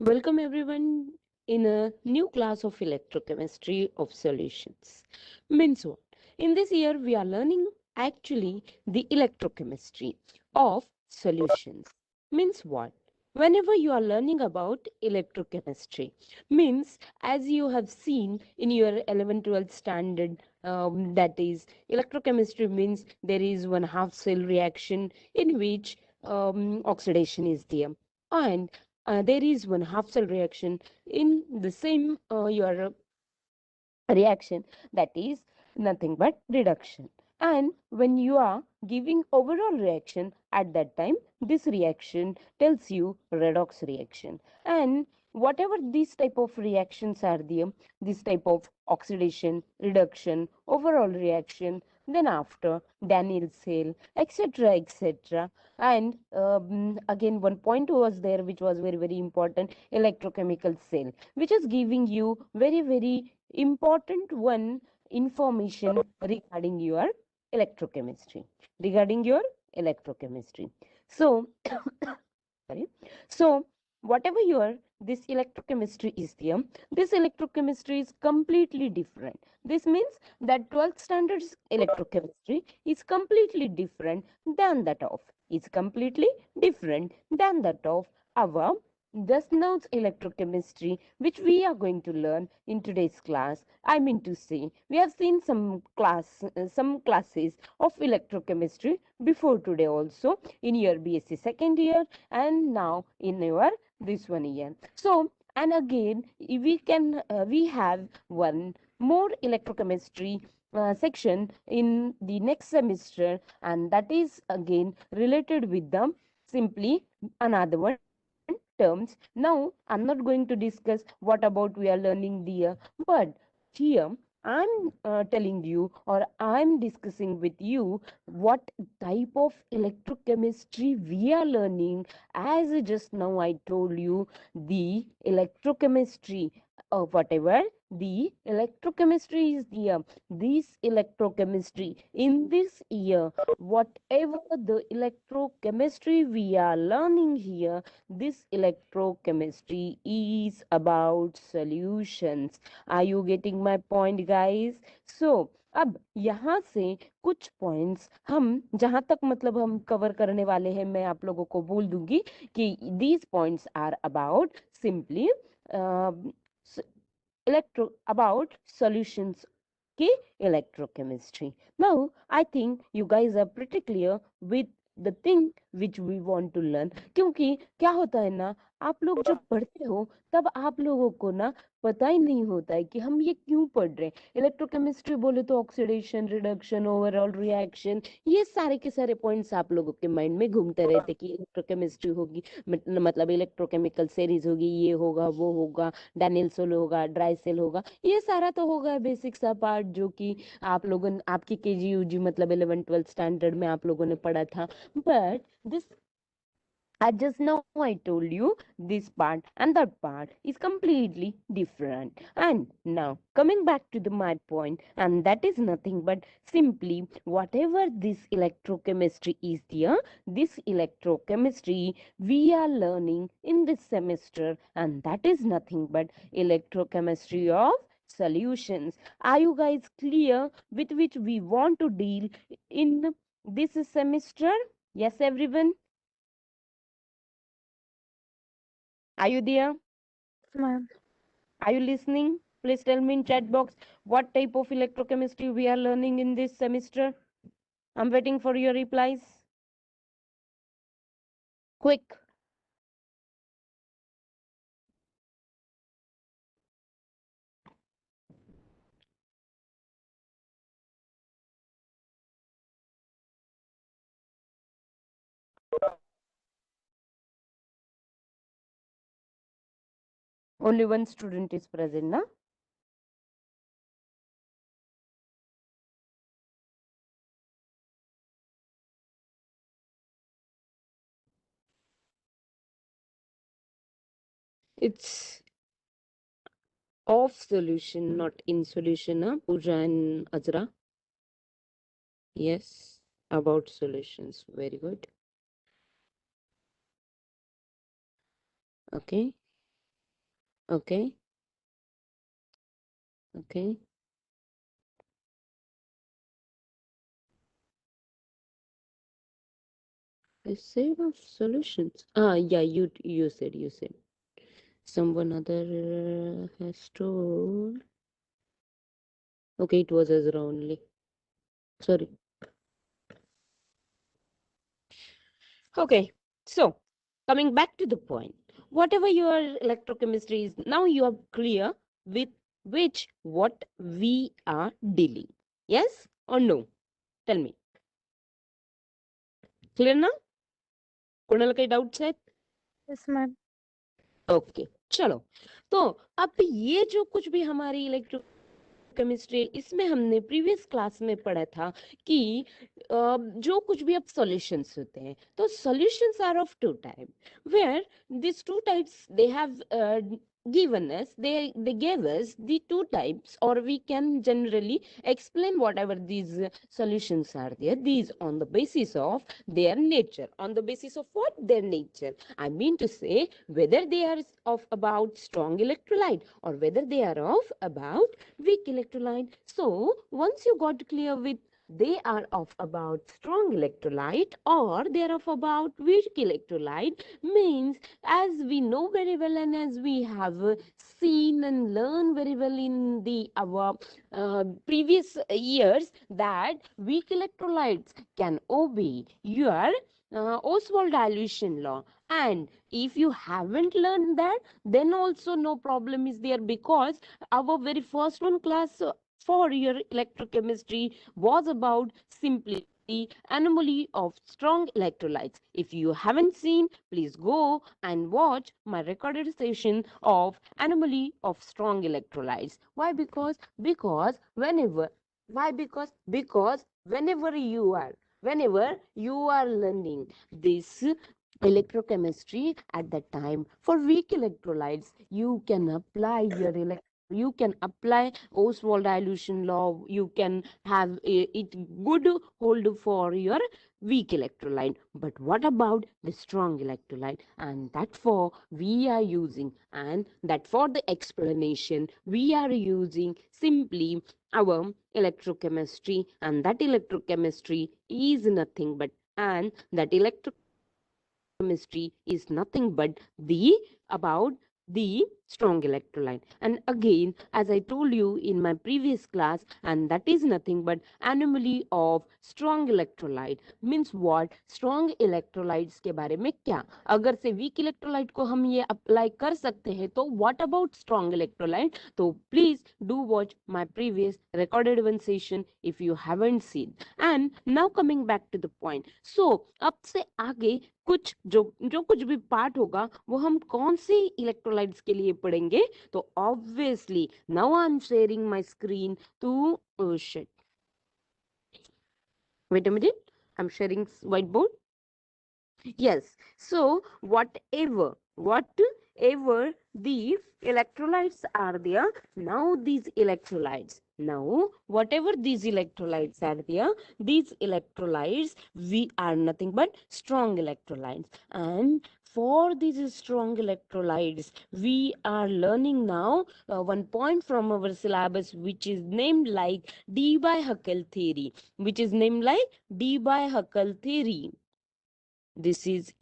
Welcome everyone in a new class of electrochemistry of solutions. Means what? In this year we are learning actually the electrochemistry of solutions. Means what? Whenever you are learning about electrochemistry, means as you have seen in your 11th 12th standard, that is electrochemistry means there is one half cell reaction in which oxidation is there, and there is one half cell reaction in the same your reaction, that is nothing but reduction. And when you are giving overall reaction at that time, this reaction tells you redox reaction. And whatever these type of reactions are there, this type of oxidation, reduction, overall reaction, then after Daniel cell, etc., etc. And again one point was there which was very important, electrochemical cell, which is giving you very important one information electrochemistry regarding your electrochemistry. So sorry. So whatever your this electrochemistry is there, this electrochemistry is completely different. This means that 12th standards electrochemistry is completely different than that of our just now electrochemistry, which we are going to learn in today's class. I mean to say, we have seen some classes of electrochemistry before today also in your BSc second year, and now in your this one year. So, and again, we have one more electrochemistry section in the next semester, and that is again related with the simply another one terms. Now I'm not going to discuss what about we are learning there, but here I'm telling you, or I'm discussing with you what type of electrochemistry we are learning. As just now I told you, the electrochemistry of whatever the electrochemistry is there, this electrochemistry in this year, whatever the electrochemistry we are learning here, this electrochemistry is about solutions. Are you getting my point, guys? So अब यहाँ से कुछ points हम जहां तक मतलब हम cover करने वाले हैं, मैं आप लोगों को बोल दूंगी कि these points are about simply about solutions के electrochemistry. Now, I think you guys are pretty clear with the thing which we want to learn. क्योंकि क्या होता है ना, आप लोग जब पढ़ते हो तब आप लोगों को ना पता ही नहीं होता है कि हम ये क्यों पढ़ रहे हैं. इलेक्ट्रोकेमिस्ट्री बोले तो ऑक्सीडेशन, रिडक्शन, ओवरऑल रिएक्शन, ये सारे के सारे पॉइंट्स आप लोगों के माइंड में घूमते रहते कि इलेक्ट्रोकेमिस्ट्री होगी मतलब इलेक्ट्रोकेमिकल सीरीज होगी, ये होगा वो होगा, डैनियल सोल होगा, ड्राई सेल होगा, ये सारा तो होगा बेसिक सा पार्ट जो कि आप लोगों ने आपकी केजी यूजी मतलब 11 12 स्टैंडर्ड में आप लोगों ने पढ़ा था. But this just now I told you this part and that part is completely different. And now coming back to the my point, and that is nothing but simply whatever this electrochemistry is there, this electrochemistry we are learning in this semester, and that is nothing but electrochemistry of solutions. Are you guys clear with which we want to deal in this semester? Yes, everyone. Are you there? Ma'am. Are you listening? Please tell me in chat box what type of electrochemistry we are learning in this semester. I'm waiting for your replies. Quick. Only one student is present, na? It's of solution, not in solution, na? Pooja and Azra. Yes, about solutions. Very good. Okay. Okay. Okay. A set of solutions. Yeah, you said. Someone other has told. Okay, it was Ezra only. Sorry. Okay, so coming back to the point, whatever your electrochemistry is, now you are clear with which what we are dealing. Yes or no? Tell me. Clear now? कोणाला काही doubts आहेत? Yes ma'am. Okay, चलो। तो अब ये जो कुछ भी हमारी इलेक्ट्रोकेमिस्ट्री, इसमें हमने प्रीवियस क्लास में पढ़ा था कि जो कुछ भी अब सॉल्यूशंस होते हैं, तो solutions are of two type, where this two types they have given us, they gave us the two types, or we can generally explain whatever these solutions are there, these on the basis of their nature. On the basis of what? Their nature. I mean to say, whether they are of about strong electrolyte or whether they are of about weak electrolyte. So once you got clear with they are of about strong electrolyte or they are of about weak electrolyte, means as we know very well and as we have seen and learned very well in the our previous years, that weak electrolytes can obey your Oswald dilution law. And if you haven't learned that, then also no problem is there, because our very first one class for your electrochemistry was about simply anomaly of strong electrolytes. If you haven't seen, please go and watch my recorded session of anomaly of strong electrolytes. Why? Because whenever why because whenever you are learning this electrochemistry, at that time for weak electrolytes you can apply you can apply Oswald dilution law. You can have it good hold for your weak electrolyte. But what about the strong electrolyte? And that for we are using, and that for the explanation we are using simply our electrochemistry, and that electrochemistry is nothing but, and that electrochemistry is nothing but the about the strong electrolyte. And again, as I told you in my previous class, and that is nothing but anomaly of strong electrolyte. Means what? Strong electrolytes के बारे में क्या? अगर से weak electrolyte को हम ये apply कर सकते हैं, तो what about strong electrolyte? तो please do watch my previous recorded one session if you haven't seen. And now coming back to the point, so अब से आगे कुछ जो जो कुछ भी पार्ट होगा वो हम कौन सी इलेक्ट्रोलाइट्स के लिए पढ़ेंगे? तो obviously now I am sharing my screen too shit, wait a minute, I'm sharing whiteboard. Yes, so whatever the electrolytes are there, now whatever these electrolytes are there, these electrolytes we are nothing but strong electrolytes. And for these strong electrolytes we are learning now one point from our syllabus, which is named like Debye-Huckel theory, which is named like Debye-Huckel theory. This is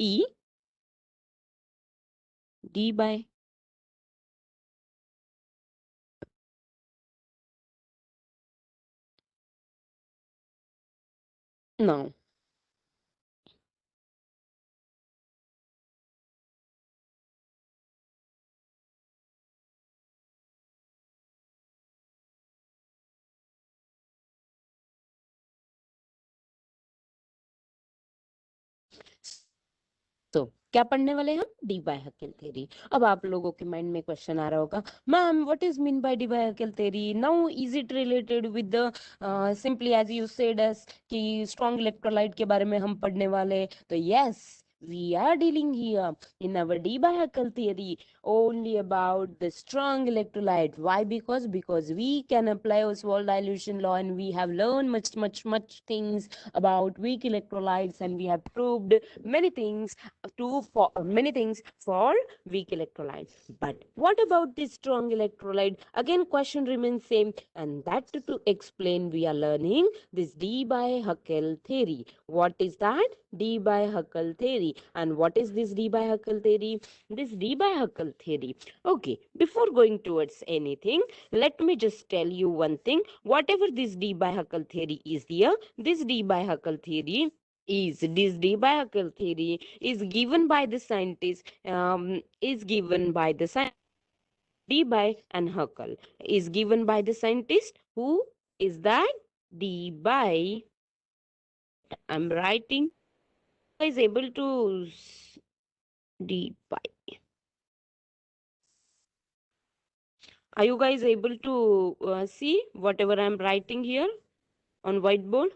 Debye. Now, तो क्या पढ़ने वाले हैं हम? Debye-Huckel theory. अब आप लोगों के माइंड में क्वेश्चन आ रहा होगा, ma'am what is mean by Debye-Huckel theory? Now is it related with the simply as you said us कि स्ट्रॉन्ग इलेक्ट्रोलाइट के बारे में हम पढ़ने वाले? तो yes, We are dealing here in our Debye theory only about the strong electrolyte. Why? Because we can apply Oswald dilution law, and we have learned much things about weak electrolytes, and we have proved many things for weak electrolyte. But what about this strong electrolyte? Again, question remains same, and that to explain we are learning this Debye theory. What is that? Debye theory. And what is this Debye theory? This Debye theory. Okay, before going towards anything, let me just tell you one thing. Whatever this Debye theory is here, this Debye theory is given by the scientist, Debye and Huckel, is given by the scientist. Who is that? Debye. I'm writing. Are you guys able to Debye? Are you guys able to see whatever I'm writing here on whiteboard?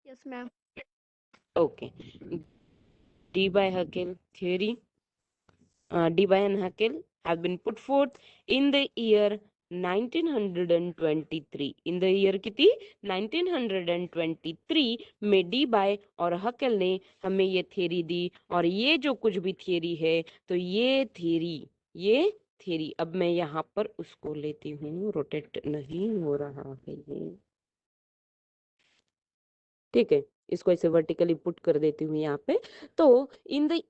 Yes, ma'am. Okay. Debye theory. Debye and Huckel have been put forth in the year 1923. In the year कितनी 1923 में डीबाय और Hückel ने हमें ये theory दी, और ये जो कुछ भी थ्योरी है, तो ये थ्योरी अब मैं यहाँ पर उसको लेती हूँ, रोटेट नहीं हो रहा है ये, ठीक है, इसको ऐसे वर्टिकली पुट कर देती हूँ यहाँ पे। तो इन द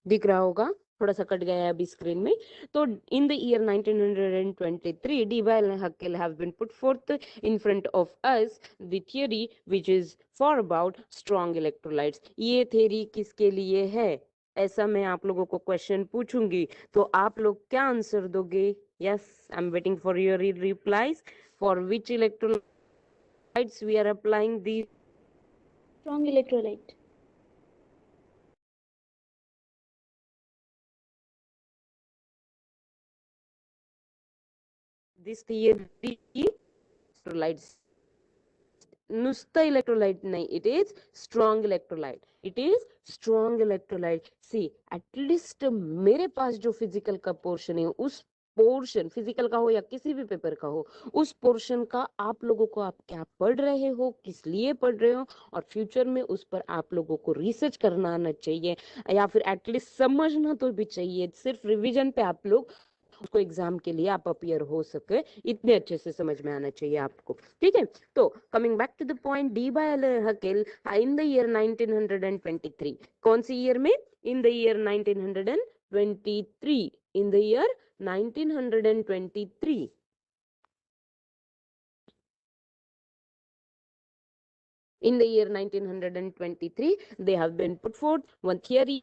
दिख रहा होगा, थोड़ा सा कट गया है अभी स्क्रीन में। तो इन the year 1923 Debye and Huckel have been put forth in front of us the theory which is for about strong electrolytes. ये theory किसके लिए है, ऐसा मैं आप लोगों को क्वेश्चन पूछूंगी, तो आप लोग क्या आंसर दोगे? Yes, I am waiting for your replies. For which electrolytes we are applying the Strong electrolyte. This theory electrolytes, नुसतं इलेक्ट्रोलाइट नहीं, it is strong electrolyte, it is strong electrolyte. See at least मेरे पास जो physical का portion है, उस portion physical का हो या किसी भी पेपर का हो, उस पोर्शन का आप लोगों को, आप क्या पढ़ रहे हो, किस लिए पढ़ रहे हो, और फ्यूचर में उस पर आप लोगों को रिसर्च करना आना चाहिए, या फिर एटलीस्ट समझना तो भी चाहिए। सिर्फ रिवीजन पे आप लोग उसको एग्जाम के लिए आप अपियर हो सके, इतने अच्छे से समझ में आना चाहिए आपको, ठीक है। तो coming back to the point, Debye Huckel in the year 1923, कौन सी ईयर में? In the year 1923, in the year 1923, in the year 1923 they have been put forth one theory,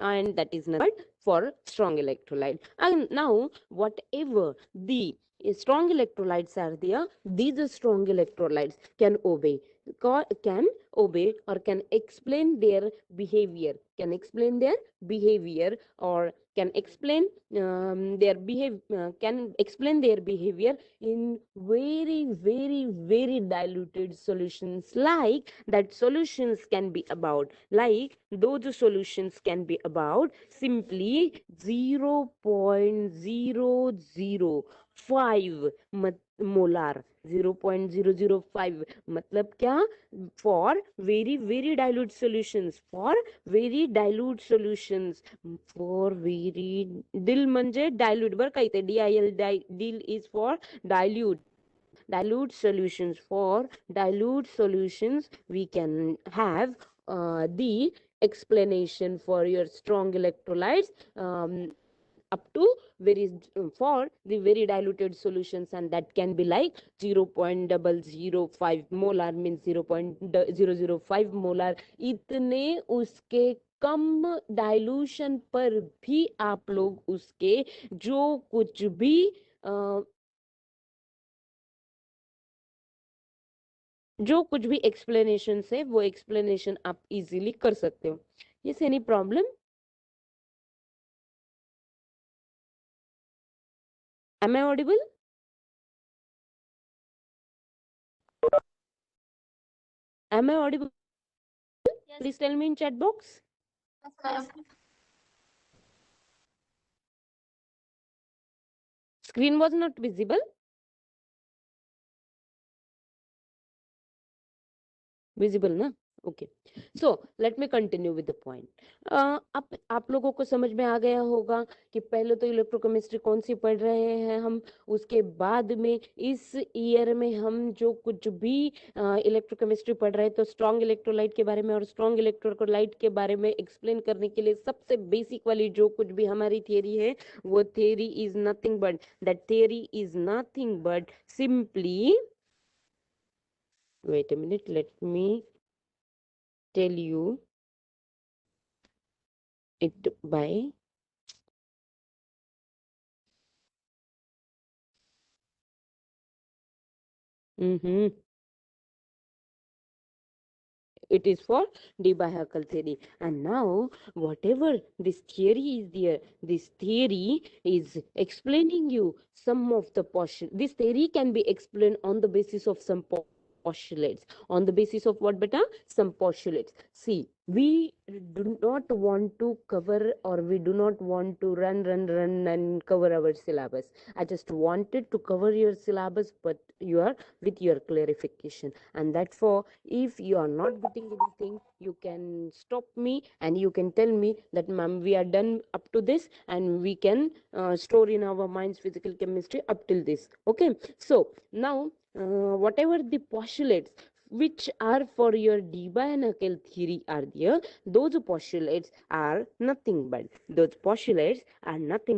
and that is nothing but for strong electrolyte. And now whatever the strong electrolytes are there, these strong electrolytes can obey or can explain their behavior, or can explain their behavior in very diluted solutions. Like that solutions can be about, like those solutions can be about simply 0.005 molar, 0.005 मतलब क्या? For very dilute solutions, for very दिल म्हणजे dilute बरं का, इथे DIL is for dilute solutions. For dilute solutions we can have the explanation for your strong electrolytes, up to very for the very diluted solutions, and that can be like 0.005 molar, means 0.005 molar। इतने उसके कम dilution पर भी आप लोग उसके जो कुछ भी एक्सप्लेनेशन है, वो एक्सप्लेनेशन आप इजीली कर सकते हो। Yes, any problem? Am I audible? Am I audible? Yes, Please tell me in chat box. ma'am. Screen was not visible. Visible ना okay so let me continue with the point अब आप लोगों को समझ में आ गया होगा कि पहले तो इलेक्ट्रोकेमिस्ट्री कौन सी पढ़ रहे हैं हम उसके बाद में इस ईयर में हम जो कुछ भी इलेक्ट्रोकेमिस्ट्री पढ़ रहे हैं तो स्ट्रॉन्ग इलेक्ट्रोलाइट के बारे में और स्ट्रॉन्ग इलेक्ट्रोलाइट के बारे में एक्सप्लेन करने के लिए सबसे बेसिक वाली जो कुछ भी हमारी थियरी है वो theory is nothing but that theory is nothing but simply wait a minute let me tell you it by mm-hmm. It is for Debye Huckel theory. And now, whatever this theory is there, this theory is explaining you some of the postulates. This theory can be explained on the basis of some postulates. On the basis of what, beta? Some postulates. See, we do not want to cover or we do not want to run and cover our syllabus. I just wanted to cover your syllabus, but you are with your clarification. And that for if you are not getting anything you can stop me and you can tell me that ma'am we are done up to this and we can store in our minds physical chemistry up till this. Okay, so now whatever the postulates which are for your Debye and Huckel theory are there, those postulates are nothing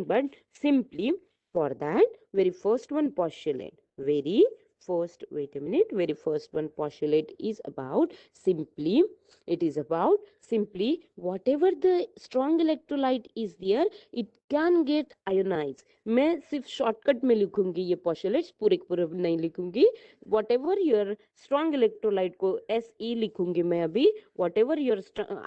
but simply for that very first one postulate very first wait a minute very first one postulate is about simply it is about simply whatever the strong electrolyte is there it can get ionized. मैं सिर्फ shortcut में लिखूंगी ये postulates पूरे पूरे नहीं लिखूंगी whatever your strong electrolyte को SE लिखूंगी मैं अभी whatever your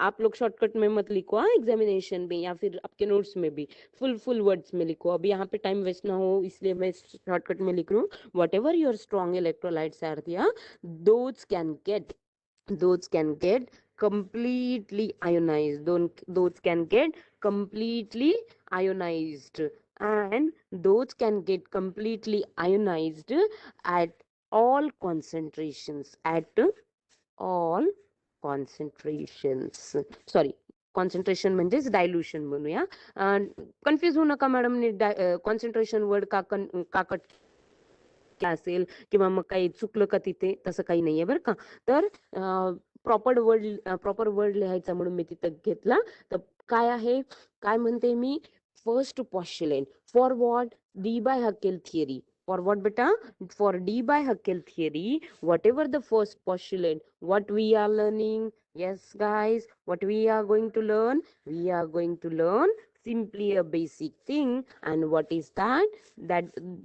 आप लोग शॉर्टकट में मत लिखो हाँ एग्जामिनेशन में या फिर आपके नोट्स में भी फुल वर्ड्स में लिखो अभी यहाँ पे टाइम वेस्ट ना हो इसलिए मैं शॉर्टकट में लिख रही हूँ whatever your strong electrolytes are there those can get those can get completely ionized those can get completely ionized and those can get completely ionized at all concentrations at all concentrations sorry concentration म्हणजेच dilution म्हणूया confuse होऊ नका मॅडमने concentration word का cut असेल किंवा मग काही चुकलं का तिथे तसं काही नाहीये बरं का तर प्रॉपर वर्ड लिहायचा म्हणून मी तिथं घेतला तर काय आहे काय म्हणते मी first postulate for what Debye Huckel theory for what beta for Debye Huckel theory whatever the first postulate what we are learning yes guys what we are going to learn we are going to learn simply a basic thing and what is that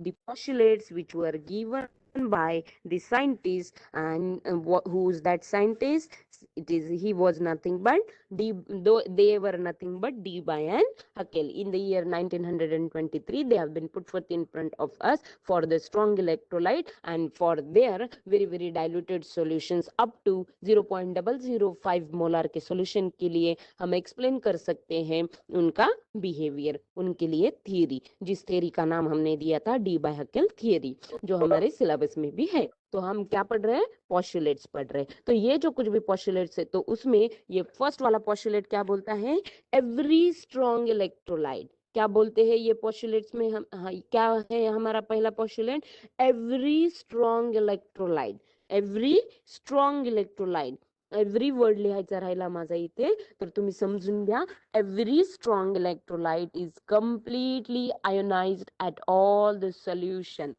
the postulates which were given by the scientist and who's that scientist it is he was nothing but though they were nothing but Debye and Huckel in the year 1923 they have been put forth in front of us for the strong electrolyte and for their very diluted solutions up to 0.005 molar के solution के लिए हम explain कर सकते हैं उनका behaviour उनके लिए थियरी जिस थियरी का नाम हमने दिया था Debye Huckel थियरी जो हमारे सिलेबस में भी है तो हम क्या पढ़ रहे हैं पॉस्टुलेट्स पढ़ रहे हैं तो ये जो कुछ भी पॉस्टुलेट्स है तो उसमें ये फर्स्ट वाला पॉस्टुलेट क्या बोलता है एवरी स्ट्रॉन्ग इलेक्ट्रोलाइट क्या बोलते हैं ये पॉस्टुलेट्स में हम हाँ, क्या है हमारा पहला postulate every strong electrolyte every strong electrolyte every word लिहायचा राहिला माझा इथे तर तुम्ही समजून घ्या every strong electrolyte is completely ionised at all the solution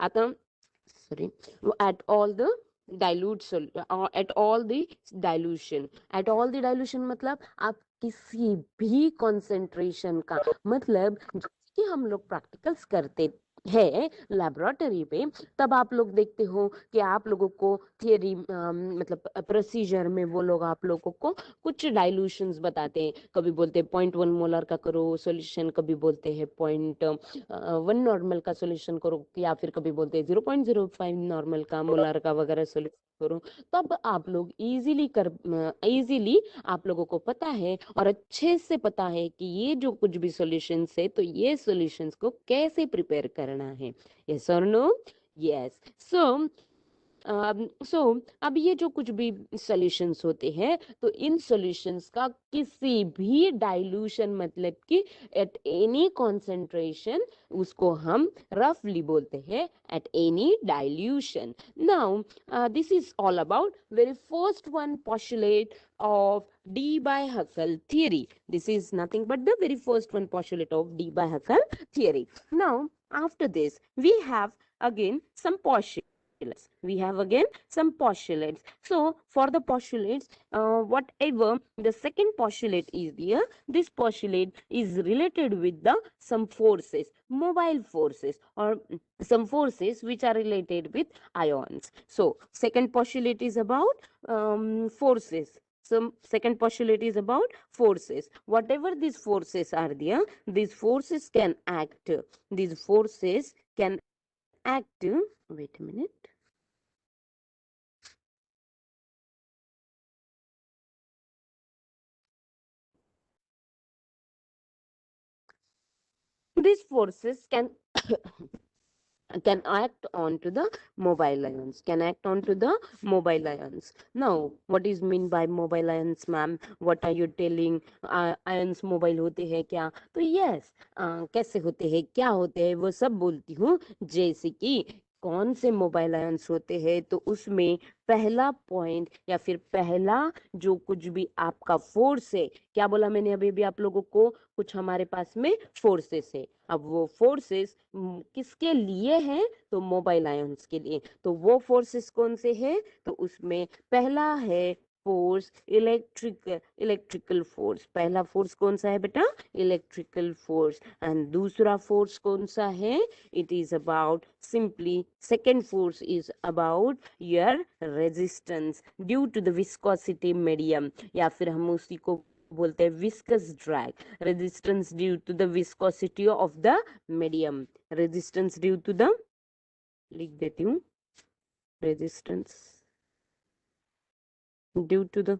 आता sorry at all the dilute at all the dilution at all the dilution मतलब आप किसी भी कंसंट्रेशन का मतलब कि हम लोग प्रैक्टिकल्स करते है लेबोरेटरी पे, तब आप लोग देखते हो कि आप लोगों को थियरी मतलब प्रोसीजर में वो लोग आप लोगों को कुछ डाइल्यूशंस बताते हैं। कभी बोलते हैं 0.1 मोलर का करो सॉल्यूशन, कभी बोलते हैं 0.1 नॉर्मल का सॉल्यूशन करो, या फिर कभी बोलते हैं 0.05 नॉर्मल का मोलर का वगैरह सॉल्यूशन करो। तब आप लोग इजीली आप लोगों को पता है और अच्छे से पता है कि ये जो कुछ भी सॉल्यूशंस है तो ये सॉल्यूशंस को कैसे प्रिपेयर करना है। यस और नो? यस। सो अब ये जो कुछ भी सॉल्यूशंस होते हैं तो इन सॉल्यूशंस का किसी भी डाइल्यूशन मतलब कि एट एनी कॉन्सेंट्रेशन, उसको हम रफली बोलते हैं eight any dilution. Now this is all about very first one postulate of Debye Huckel theory. This is nothing but the very first one postulate of Debye Huckel theory. Now after this we have again some postulates. We have again some postulates. So for the postulates, whatever the second postulate is there, this postulate is related with the some forces, mobile forces, or some forces which are related with ions. So second postulate is about forces. Some second postulate is about forces. Whatever these forces are there, these forces can act. These forces can act. Wait a minute. These forces can act onto the mobile ions, can act onto the mobile ions. Now what is mean by mobile ions, ma'am? What are you telling? Ions mobile होते हैं क्या? तो yes, कैसे होते हैं, क्या होते हैं, वो सब बोलती हूँ। जैसे कि कौन से मोबाइल आयंस होते हैं, तो उसमें पहला पॉइंट या फिर पहला जो कुछ भी आपका फोर्स है, क्या बोला मैंने अभी भी आप लोगों को, कुछ हमारे पास में फोर्सेस है। अब वो फोर्सेस किसके लिए हैं? तो मोबाइल आयंस के लिए। तो वो फोर्सेस कौन से हैं? तो उसमें पहला है फोर्स इलेक्ट्रिकल फोर्स। पहला फोर्स कौन सा है बेटा? Electrical force. एंड दूसरा फोर्स कौन सा है? It is about simply, second force is about your resistance due to the viscosity medium, या फिर हम उसी को बोलते हैं viscous drag. Resistance due to the viscosity of the medium. Resistance due to the, लिख देती हूँ, resistance due to the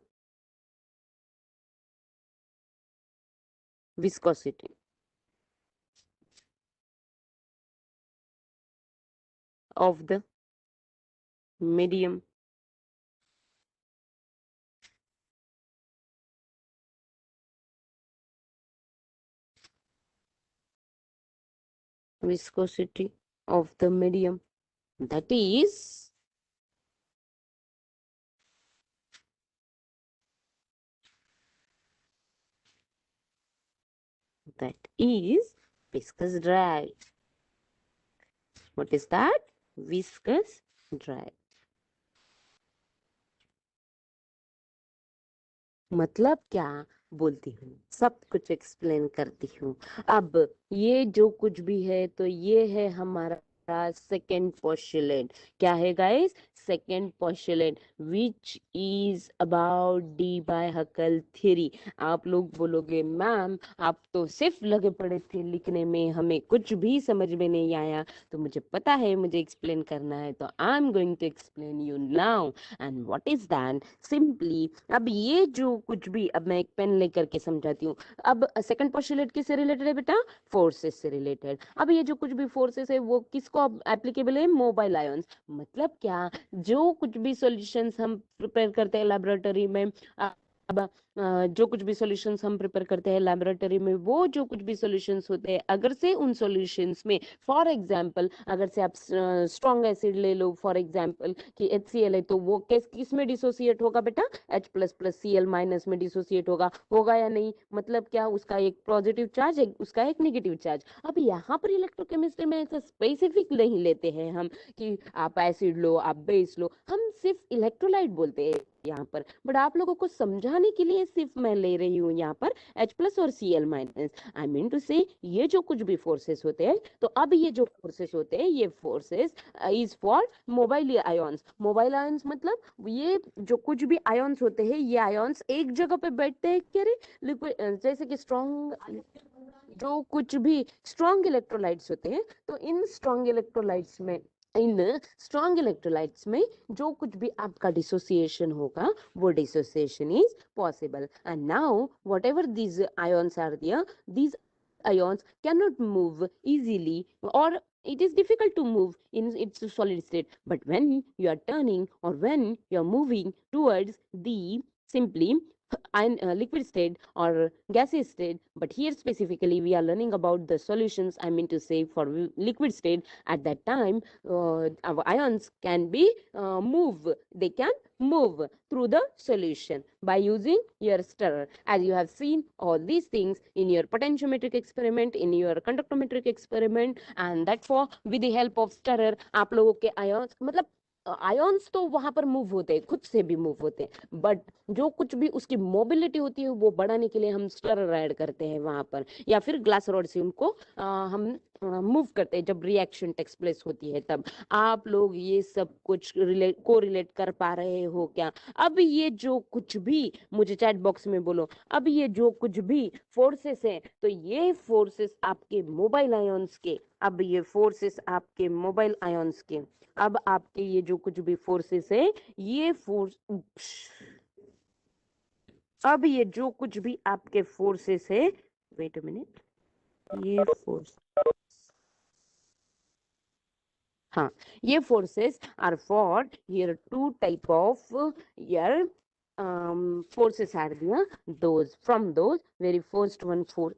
viscosity of the medium. Viscosity of the medium, that is viscous drag. What is that? Viscous drag. मतलब क्या? बोलती हूँ, सब कुछ explain करती हूँ। अब ये जो कुछ भी है तो ये है हमारा सेकेंड पोस्टुलेट। क्या है guys? Second postulate which is about Debye Huckel theory. आप लोग बोलोगे मैम आप तो सिर्फ लगे पड़े थे लिखने में, हमें कुछ भी समझ में नहीं आया। तो मुझे पता है मुझे एक्सप्लेन करना है, तो I am going to explain you now. And what is that? Simply, अब ये जो कुछ भी, अब मैं एक पेन लेकर के समझाती हूँ। अब सेकंड पोस्टुलेट किससे रिलेटेड है बेटा? फोर्सेस से रिलेटेड। अब ये जो कुछ भी फोर्सेस है वो किसको एप्लीकेबल है? Mobile ions. मतलब क्या? जो कुछ भी सॉल्यूशंस हम प्रिपेयर करते हैं लेबोरेटरी में, अब जो कुछ भी सॉल्यूशंस हम प्रिपेयर करते हैं लेबोरेटरी में, वो जो कुछ भी सॉल्यूशंस होते हैं, अगर से उन सॉल्यूशंस में फॉर एग्जांपल अगर से आप स्ट्रॉन्ग एसिड ले लो फॉर एग्जांपल कि HCl है, तो वो किस में डिसोसिएट होगा बेटा? H++ Cl- में डिसोसिएट होगा। होगा या नहीं? मतलब क्या? उसका एक पॉजिटिव चार्ज है, उसका एक नेगेटिव चार्ज। अब यहाँ पर इलेक्ट्रोकेमिस्ट्री में ऐसा स्पेसिफिक नहीं लेते हैं हम कि आप एसिड लो आप बेस लो, हम सिर्फ इलेक्ट्रोलाइट बोलते हैं यहाँ पर। बट आप लोगों को समझाने के लिए सिर्फ मैं ले रही हूँ यहाँ पर H+ और Cl-, आई मीन टू से ये जो कुछ भी फोर्सेस होते हैं, तो अब ये जो फोर्सेस होते हैं, ये forces is for mobile ions. Mobile ions मतलब ये जो कुछ भी आयंस होते हैं, ये आयंस एक जगह पे बैठते हैं, क्या रे, लिक्विड, जैसे कि स्ट्रॉन्ग, जो कुछ भी स्ट्रॉन्ग इलेक्ट्रोलाइट्स होते हैं, तो इन स्ट्रॉन्ग इलेक्ट्रोलाइट्स में जो कुछ भी आपका डिसोसिएशन होगा, वो dissociation is possible. And now whatever these ions are there, these ions cannot move easily, or it is difficult to move in its solid state. But when you are turning, or when you are moving towards the simply liquid state or gaseous state, but here specifically we are learning about the solutions, I mean to say for liquid state, at that time our ions can be they can move through the solution by using your stirrer, as you have seen all these things in your potentiometric experiment, in your conductometric experiment, and that for with the help of stirrer आप लोगों के ions, मतलब ions तो वहां पर move होते हैं, खुद से भी मूव होते हैं, बट जो कुछ भी उसकी मोबिलिटी होती है वो बढ़ाने के लिए हम स्टरर ऐड करते हैं वहां पर, या फिर ग्लास रॉड से उनको हम मूव करते हैं जब रिएक्शन टेक्स प्लेस होती है तब। आप लोग ये सब कुछ कोरिलेट कर पा रहे हो क्या? अब ये जो कुछ भी मुझे चैट बॉक्स में बोलो, अब ये जो कुछ भी फोर्सेस है, तो ये फोर्सेस आपके मोबाइल आयन्स के, अब ये फोर्सेस आपके मोबाइल आयन्स के, अब आपके ये जो कुछ भी फोर्सेस है, ये फोर्स, अब ये जो कुछ भी आपके फोर्सेस है, वेट अ मिनट, ये फोर्स, हाँ, ये forces are for here two type of your forces are there, those from those very first one force,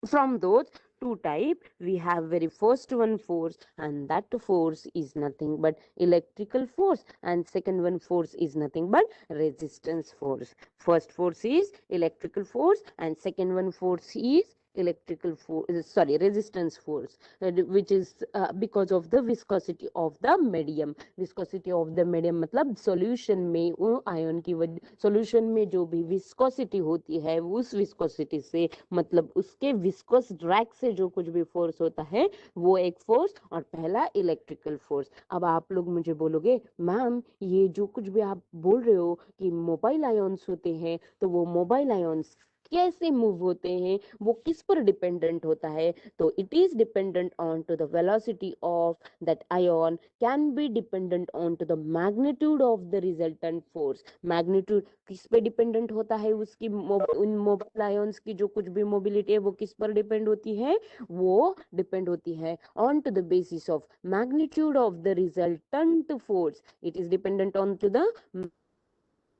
from those two type we have very first one force, and that force is nothing but electrical force, and second one force is nothing but resistance force. First force is electrical force, and second one force is electrical force, sorry, resistance force, which is because of the viscosity of the medium. viscosity of the medium मतलब solution में वो ion की solution में जो भी viscosity होती है, उस विस्कोसिटी से, मतलब उसके विस्कोस ड्रैग से जो कुछ भी फोर्स होता है, वो एक फोर्स, और पहला इलेक्ट्रिकल फोर्स। अब आप लोग मुझे बोलोगे मैम ये जो कुछ भी आप बोल रहे हो कि मोबाइल आयन्स होते हैं, तो वो मोबाइल आयन्स कैसे मूव होते हैं, वो किस पर डिपेंडेंट होता है? तो it is dependent on to the velocity of that ion, can be dependent on to the magnitude of the resultant force. Magnitude किस पे डिपेंडेंट होता है? उसकी उन मोबाइल आयन्स की जो कुछ भी मोबिलिटी है वो किस पर डिपेंड होती है? वो डिपेंड होती है on to the basis of magnitude of the resultant force. It is dependent on to the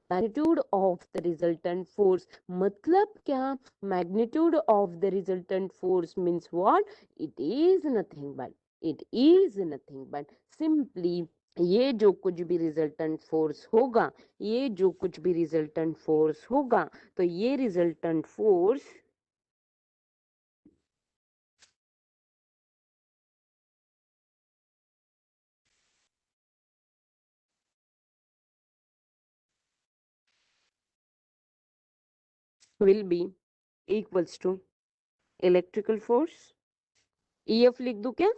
magnitude of the resultant force. मतलब क्या? Magnitude of the resultant force means what? It is nothing but simply ये जो कुछ भी resultant force होगा, ये जो कुछ भी रिजल्टेंट फोर्स होगा, तो ये resultant force will be equals to electrical force. EF लिख दूं क्या?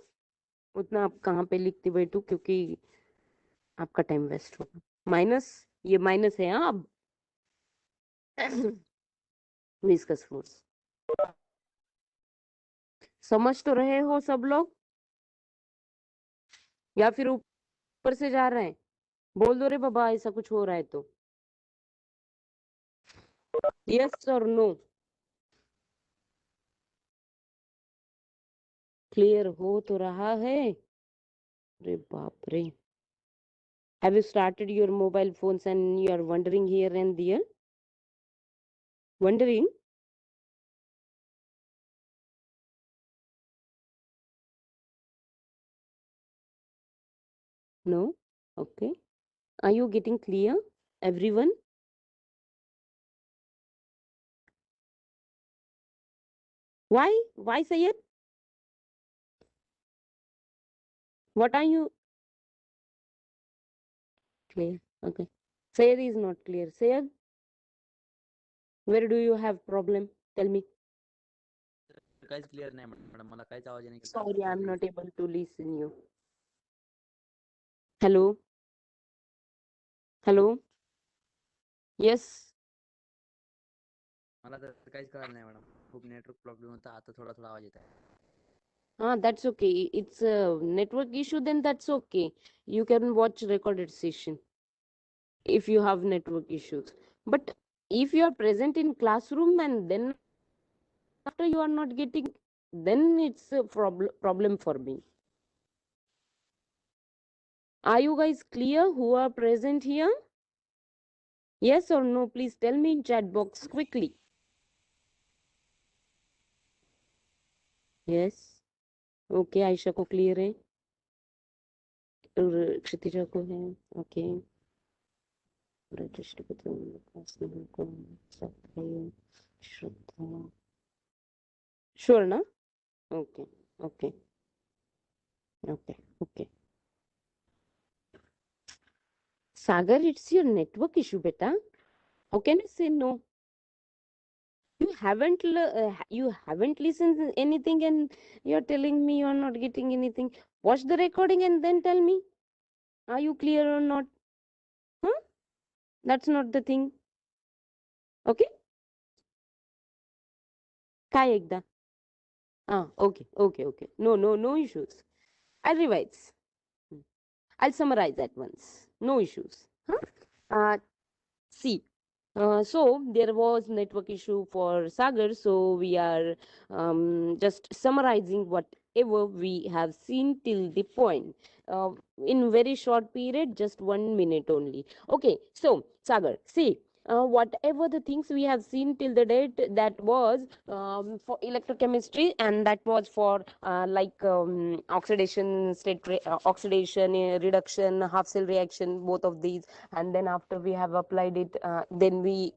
उतना आप कहाँ पे लिखते बैठू, क्योंकि आपका टाइम वेस्ट होगा। माइनस, ये माइनस है, हाँ अब विस्कस फोर्स। समझ तो रहे हो सब लोग, या फिर ऊपर से जा रहे हैं? बोल दो रे बाबा ऐसा कुछ हो रहा है तो, यस और नो। क्लियर हो तो रहा है? अरे बाप रे, have you started your mobile phones and you are wandering here and there, wandering? No? Okay, are you getting clear everyone? Why Sayed? What are you clear? Okay. Sayed is not clear. Sayed, Where do you have problem? Tell me. काहीच clear नाही madam, मला काहीच आवाज नाही. Sorry, I'm not able to listen you. Hello. Hello. Yes. मला तर काहीच कळलं नाही मॅडम. खूप नेटवर्क प्रॉब्लेम होता. आता थोडा थोडा आवाज येत आहे. That's okay. It's a network issue, then that's okay. You can watch recorded session if you have network issues. But if you are present in classroom and then after you are not getting, then it's a problem for me. Are you guys clear who are present here? Yes or no? Please tell me in chat box quickly. Yes. Okay, Ayesha को clear है, क्षितिजा को है. Okay. Shraddha. Sure, na? Okay. Okay. Okay. Okay. Sagar, it's your network issue, beta. How can you say no? You haven't listened anything, and you're telling me you're not getting anything. Watch the recording and then tell me. Are you clear or not? Huh? That's not the thing. Okay? काय एकदा? Okay. No issues. I'll revise. I'll summarize at once. No issues. Huh? See. So there was network issue for Sagar, so we are just summarizing whatever we have seen till the point in very short period, just 1 minute only. Okay, so Sagar, see. Whatever the things we have seen till the date, that was for electrochemistry, and that was for oxidation state oxidation, reduction, half cell reaction, both of these. And then after we have applied it, then we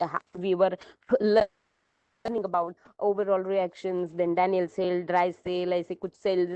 were learning about overall reactions, then Daniel cell, dry cell, ऐसे कुछ cells,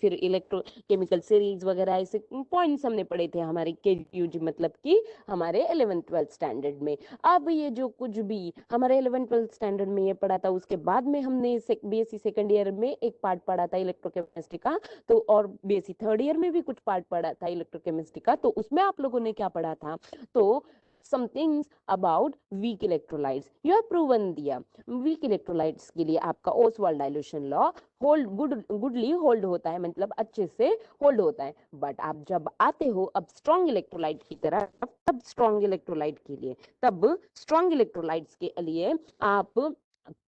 फिर electrochemical series वगैरह, ऐसे points हमने पढ़े थे हमारे KUG, मतलब कि हमारे 11th-12th स्टैंडर्ड में. अब ये जो कुछ भी हमारे 11th-12th स्टैंडर्ड में ये पढ़ा था, उसके बाद में हमने BSc सेकेंड ईयर में एक पार्ट पढ़ा था इलेक्ट्रोकेमिस्ट्री का, तो और BSc थर्ड ईयर में भी कुछ पार्ट पढ़ा था इलेक्ट्रोकेमिस्ट्री का. तो उसमें आप लोगों ने क्या पढ़ा था? तो some things about weak electrolytes. You have proven दिया वीक इलेक्ट्रोलाइट्स के लिए आपका Oswald dilution law goodly hold होता है, मतलब अच्छे से होल्ड होता है. बट आप जब आते हो अब स्ट्रॉन्ग इलेक्ट्रोलाइट की तरफ, तब स्ट्रॉन्ग इलेक्ट्रोलाइट्स के लिए आप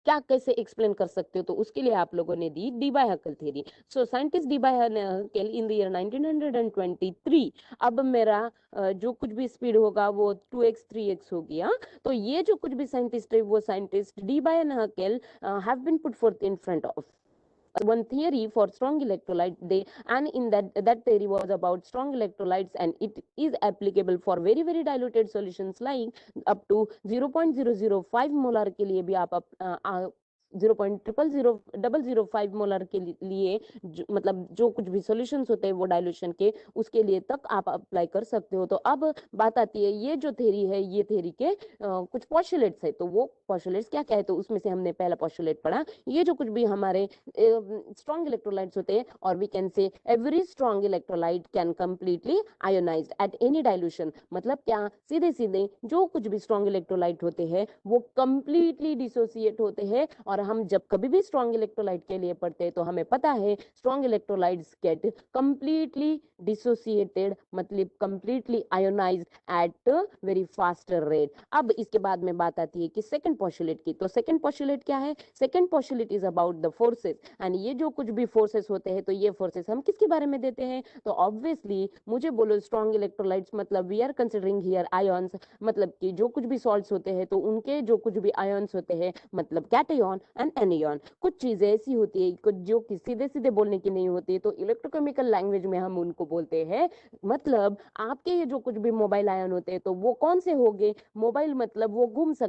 क्या कैसे एक्सप्लेन कर सकते हो? तो उसके लिए आप लोगों ने the Debye Huckel theory. So scientist Debye Huckel in the year 1923. अब मेरा जो कुछ भी स्पीड होगा वो 2x 3x हो गया. तो ये जो कुछ भी साइंटिस्ट है, वो scientist Debye हकल have been put forth in front of one theory for strong electrolyte. And in that theory was about strong electrolytes, and it is applicable for very diluted solutions like up to 0.005 molar के लिए भी आप 0.00005 molar के लिए मतलब जो कुछ भी सॉल्यूशंस होते हैं वो डाइल्यूशन के, उसके लिए तक आप अप्लाई कर सकते हो. तो अब बात आती है, ये जो थ्योरी है, ये थ्योरी के कुछ पॉस्टुलेट्स है. तो वो पॉस्टुलेट्स क्या क्या है? तो उसमें से हमने पहला पॉस्टुलेट पढ़ा, ये जो कुछ भी हमारे स्ट्रॉन्ग इलेक्ट्रोलाइट्स होते हैं, और we can say every strong electrolyte can completely ionised at any dilution. मतलब क्या? सीधे सीधे जो कुछ भी स्ट्रॉन्ग इलेक्ट्रोलाइट होते हैं वो कंप्लीटली डिसोसिएट होते हैं. और हम जब कभी भी स्ट्रॉन्ग इलेक्ट्रोलाइट के लिए पढ़ते हैं तो हमें पता है strong electrolytes get completely dissociated, मतलब completely ionised at very faster rate. अब इसके बाद में बात आती है कि सेकंड पोस्टुलेट की. तो सेकंड पोस्टुलेट क्या है? Second postulate is about the forces. And ये जो कुछ भी फोर्सेस होते हैं, तो ये फोर्सेस हम किसके बारे में देते हैं? तो ऑब्वियसली मुझे बोलो स्ट्रॉन्ग इलेक्ट्रोलाइट्स, मतलब we are considering here ions, मतलब कि जो कुछ भी सॉल्ट्स होते हैं तो उनके जो कुछ भी आयंस होते हैं, मतलब कैटायन, एंड एनियन। कुछ चीजें ऐसी होती है कुछ जो कि सीधे सीधे बोलने की नहीं होती, तो इलेक्ट्रोकेमिकल लैंग्वेज में हम उनको बोलते हैं। मतलब आपके ये जो कुछ भी मोबाइल आयन होते हैं तो वो कौन से हो गए, मोबाइल मतलब वो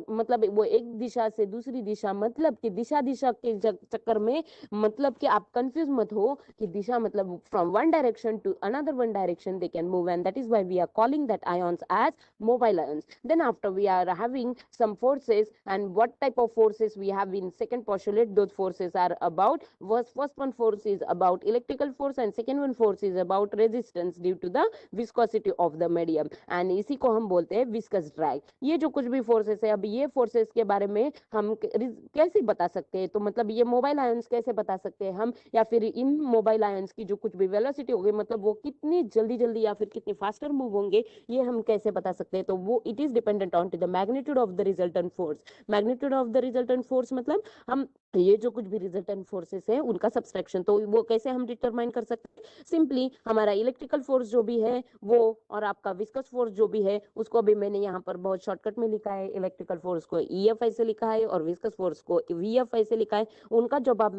मतलब वो एक दिशा से दूसरी दिशा, मतलब कि दिशा दिशा के चक्कर में, मतलब कि आप कंफ्यूज मत हो कि दिशा मतलब from one direction to another one direction they can move, and that is why we are calling that ions as mobile ions. Then after we are having some forces, and what type of forces we have in second postulate, those forces are about, first one force is about electrical force and second one force is about resistance due to the viscosity of the medium, and इसी को हम बोलते हैं viscous drag. ये जो कुछ भी forces है, अब ये forces के बारे में हम कैसे बता सकते हैं, तो मतलब ये मोबाइल आयंस कैसे बता सकते हैं हम, या फिर इन मोबाइल आयंस की जो कुछ भी वेलोसिटी होगी, मतलब वो कितनी जल्दी जल्दी या फिर कितनी फास्टर मूव होंगे, ये हम कैसे बता सकते हैं, तो वो it is dependent on to the magnitude of the resultant force. Magnitude of the resultant force मतलब हम ये जो कुछ भी रिजल्टेंट फोर्सेस है उनका सब्सट्रैक्शन, तो वो कैसे हम डिटरमाइन कर सकते हैं, सिंपली हमारा इलेक्ट्रिकल फोर्स जो भी है वो, और आपका विस्कस फोर्स जो भी है उसको भी मैंने यहाँ पर बहुत शॉर्टकट में लिखा है, इलेक्ट्रिकल फोर्स को EF से लिखा है और विस्कस फोर्स को VF से लिखा है. उनका जब आप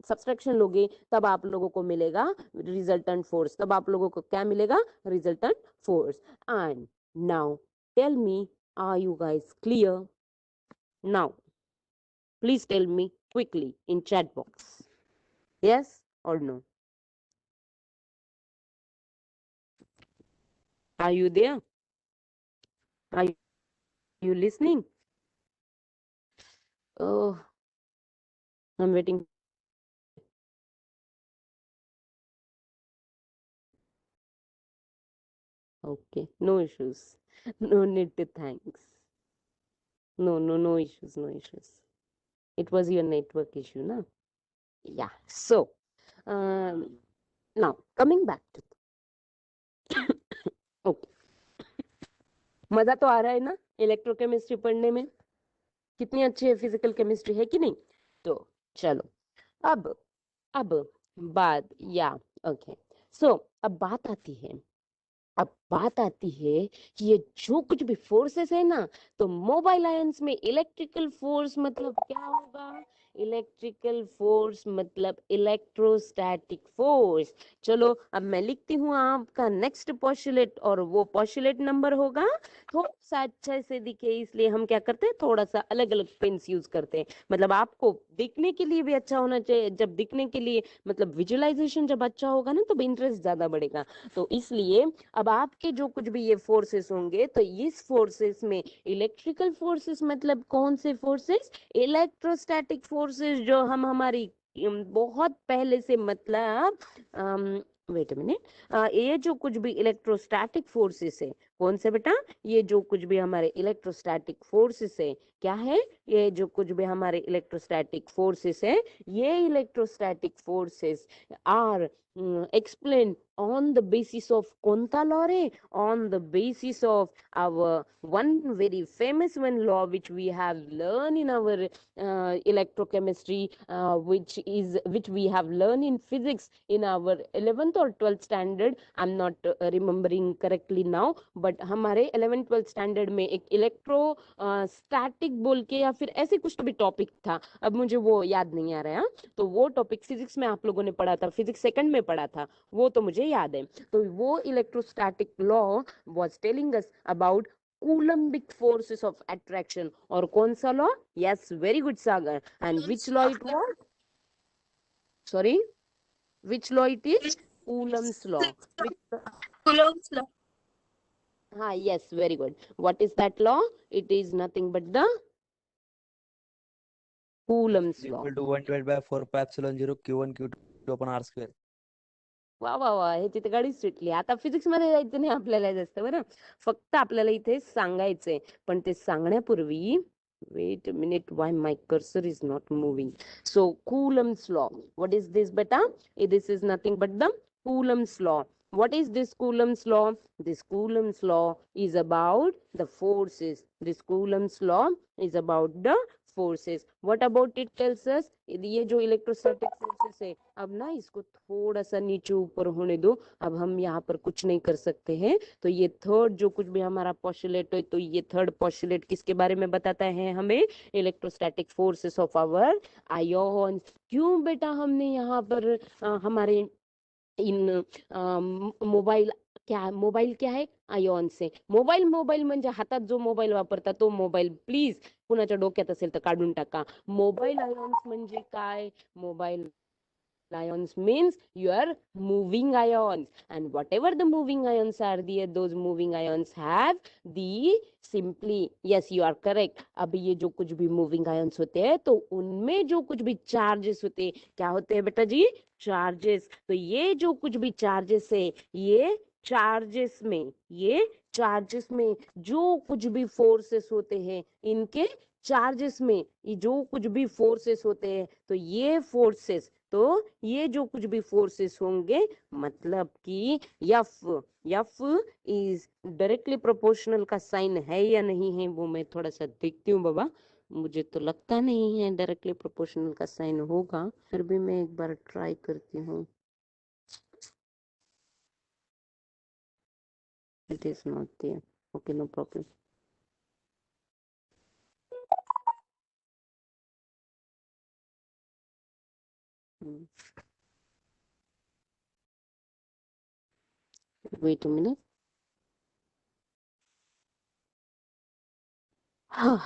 सब्सट्रैक्शन लोगे तब आप लोगों को मिलेगा रिजल्टेंट फोर्स, तब आप लोगों को क्या मिलेगा, resultant force. And now tell me, are you guys clear? Now please tell me quickly in chat box, yes or no. Are you there? Are you listening? Oh, I'm waiting for the reply. Okay, no issues. No need to thanks. No issues, no issues. It was your network issue, na? Yeah. So, now coming back to okay. मजा तो आ रहा है ना electrochemistry पढ़ने में, कितनी अच्छी है फिजिकल केमिस्ट्री, है कि नहीं. तो चलो, अब अब बात, या ओके, सो अब बात आती है, अब बात आती है कि ये जो कुछ भी फोर्सेस है ना, तो मोबाइल आयंस में इलेक्ट्रिकल फोर्स मतलब क्या होगा, इलेक्ट्रिकल फोर्स मतलब इलेक्ट्रोस्टैटिक फोर्स. चलो अब मैं लिखती हूँ आपका नेक्स्ट पोस्टुलेट, और वो पोस्टुलेट नंबर होगा थोड़ा सा अच्छे से दिखे, इसलिए हम क्या करते हैं, थोड़ा सा अलग अलग पेन्स यूज करते हैं, मतलब आपको दिखने के लिए भी अच्छा होना चाहिए, जब दिखने के लिए मतलब विजुअलाइजेशन जब अच्छा होगा ना तो इंटरेस्ट ज्यादा बढ़ेगा. तो इसलिए अब आपके जो कुछ भी ये फोर्सेस होंगे, तो इस फोर्सेस में इलेक्ट्रिकल फोर्सेस मतलब कौन से फोर्सेस, इलेक्ट्रोस्टैटिक फोर्सेस, जो हम हमारी बहुत पहले से मतलब वेट अ मिनट, ये जो कुछ भी इलेक्ट्रोस्टैटिक फोर्सेस है, कौन से बेटा, ये जो कुछ भी हमारे इलेक्ट्रोस्टैटिक फोर्सेस है, क्या है, ये जो कुछ भी हमारे इलेक्ट्रोस्टैटिक फोर्सेस है, ये electrostatic forces are explained on the basis of konta law re, on the basis of our one very famous one law which we have learned in our electrochemistry, which we have learned in physics in our 11th or 12th standard. I'm not remembering correctly now, but हमारे 11th 12th standard में एक electro static बोल के या फिर ऐसे कुछ तो भी टॉपिक था, अब मुझे वो याद नहीं आ रहा है, तो वो टॉपिक फिजिक्स में आप लोगों ने पढ़ा था, फिजिक्स सेकंड में पढ़ा था, वो तो मुझे याद है. तो वो electrostatic law was telling us about Coulombic forces of attraction, और कौन सा law, yes very good Sagar, and which law it was, sorry, which law it is, Coulomb's law. Coulomb's law. हाँ, yes, very good. What is that law? It is nothing but the Coulomb's law. equal to 1 divided by 4 pi epsilon 0 q1 q2 upon r square. वा वा वा, ह्याची तर गाडीच सुटली. आता physics मध्ये जायचं नाही आपल्याला जास्त, बरं, फक्त आपल्याला इथे सांगायचंय, पण ते सांगण्यापूर्वी wait a minute, why my cursor is not moving. So Coulomb's law, what is this beta, this is nothing but the Coulomb's law. What is this Coulomb's law? This Coulomb's law is about the forces. This Coulomb's law is about the forces. What about it tells us? ये जो electrostatic forces है, अब ना इसको थोड़ा सा नीचे ऊपर होने दो, अब हम यहाँ पर कुछ नहीं कर सकते हैं. तो ये थर्ड जो कुछ भी हमारा पोस्टुलेट है, तो ये थर्ड पोस्टुलेट किसके बारे में बताता है हमें? Electrostatic forces of our ion. क्यों बेटा हमने यहाँ पर हमारे इन मोबाईल क्या आहे? आयॉन्स आहे. मोबाईल म्हणजे हातात जो मोबाईल वापरता तो मोबाईल. प्लीज कुणाच्या डोक्यात असेल तर काढून टाका. मोबाईल आयॉन्स म्हणजे काय? Mobile ions means your moving ions, and whatever the moving ions are there, those moving ions have the simply, yes you are correct. अब ये जो कुछ भी moving ions होते हैं तो उनमें जो कुछ भी charges होते हैं, क्या होते हैं बेटा जी? charges. तो ये जो कुछ भी charges है, ये charges में जो कुछ भी forces होते हैं, इनके चार्जेस में ये जो कुछ भी फोर्सेस होते हैं, तो ये जो कुछ भी फोर्सेस होंगे, मतलब कि एफ इज डायरेक्टली प्रोपोर्शनल का साइन है या नहीं है, वो मैं थोड़ा सा देखती हूँ बाबा. मुझे तो लगता नहीं है डायरेक्टली प्रोपोर्शनल का साइन होगा, फिर भी मैं एक बार ट्राई करती हूँ. It is not there. Okay, no problem. Wait a minute. हाँ,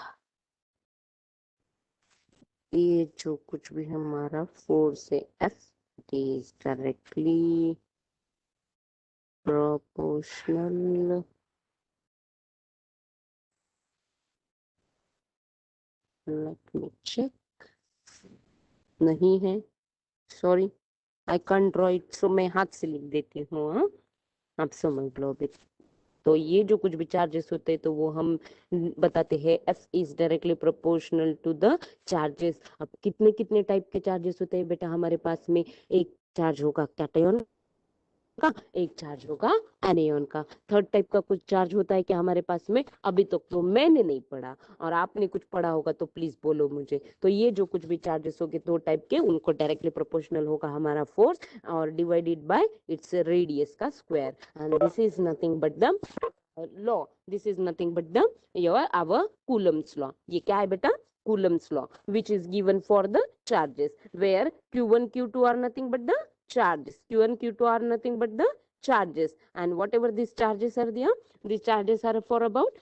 ये जो कुछ भी हमारा फोर्स है F, it is directly proportional. Let me check. नहीं है, sorry, I can't draw it, so मैं हाथ से लिख देती हूँ. हाँ, आप समझ लो अभी. तो ये जो कुछ भी चार्जेस होते हैं तो वो हम बताते हैं F is directly proportional to the charges. अब कितने कितने टाइप के चार्जेस होते हैं बेटा हमारे पास में? एक चार्ज होगा कैटायन का, एक चार्ज होगा एनायन का. थर्ड टाइप का कुछ चार्ज होता है क्या हमारे पास में? अभी तक तो मैंने नहीं पढ़ा, और आपने कुछ पढ़ा होगा तो प्लीज बोलो मुझे. तो ये जो कुछ भी चार्जेस होंगे दो टाइप के, उनको डायरेक्टली प्रोपोर्शनल होगा हमारा फोर्स, और डिवाइडेड बाय इट्स रेडियस का square. And this is nothing but the law. This is nothing but the your our Coulomb's law. ये क्या है बेटा? Coulomb's law, which is given for the charges, where q1 q2 are nothing but the charges. q1 q2 are nothing but the charges, and whatever these charges are there, these charges are for about